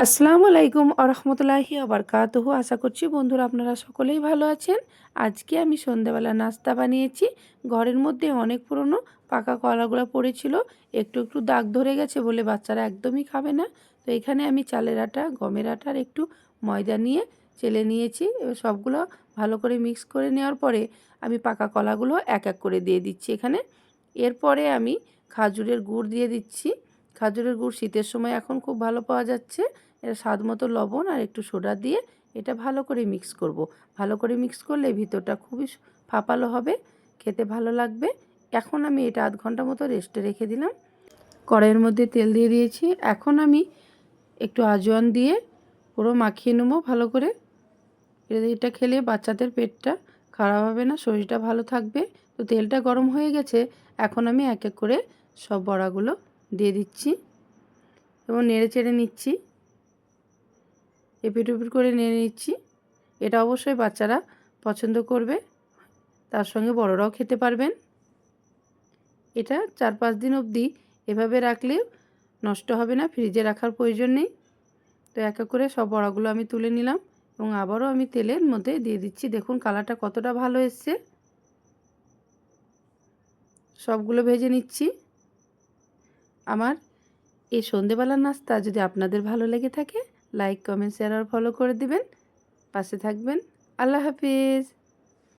আসসালামু আলাইকুম আরহামতুল্লাহি আবরকাতুহু। আশা করছি বন্ধুরা আপনারা সকলেই ভালো আছেন। আজকে আমি সন্ধ্যাবেলা নাস্তা বানিয়েছি। ঘরের মধ্যে অনেক পুরনো পাকা কলাগুলো পড়েছিল, একটু একটু দাগ ধরে গেছে বলে বাচ্চারা একদমই খাবে না। তো এখানে আমি চালের আটা, গমের আটা আর একটু ময়দা নিয়ে চেলে নিয়েছি। এবার সবগুলো ভালো করে মিক্স করে নেওয়ার পরে আমি পাকা কলাগুলো এক এক করে দিয়ে দিচ্ছি এখানে। এরপরে আমি খাজুরের গুড় দিয়ে দিচ্ছি। খাজুরের গুড় শীতের সময় এখন খুব ভালো পাওয়া যাচ্ছে। এটা স্বাদ মতো লবণ আর একটু সোডা দিয়ে এটা ভালো করে মিক্স করব। ভালো করে মিক্স করলে ভিতরটা খুবই ফাঁপালো হবে, খেতে ভালো লাগবে। এখন আমি এটা আধ ঘন্টা মতো রেস্টে রেখে দিলাম। কড়াইয়ের মধ্যে তেল দিয়ে দিয়েছি। এখন আমি একটু আজওয়ান দিয়ে পুরো মাখিয়ে নেবো ভালো করে। এটা খেলে বাচ্চাদের পেটটা খারাপ হবে না, শরীরটা ভালো থাকবে। তো তেলটা গরম হয়ে গেছে। এখন আমি এক এক করে সব বড়াগুলো দিয়ে দিচ্ছি এবং নেড়ে চেড়ে নিচ্ছি, এপিট ওপিট করে নিয়ে নিচ্ছি। এটা অবশ্যই বাচ্চারা পছন্দ করবে, তার সঙ্গে বড়রাও খেতে পারবেন। এটা 4-5 দিন অবধি এভাবে রাখলেও নষ্ট হবে না, ফ্রিজে রাখার প্রয়োজন নেই। তো এক এক করে সব বড়াগুলো আমি তুলে নিলাম এবং আবারও আমি তেলের মধ্যে দিয়ে দিচ্ছি। দেখুন কালারটা কতটা ভালো এসছে। সবগুলো ভেজে নিচ্ছি। আমার এই সন্ধেবেলার নাস্তা যদি আপনাদের ভালো লেগে থাকে, লাইক, কমেন্ট, শেয়ার আর ফলো করে দিবেন। পাশে থাকবেন। আল্লাহ হাফিজ।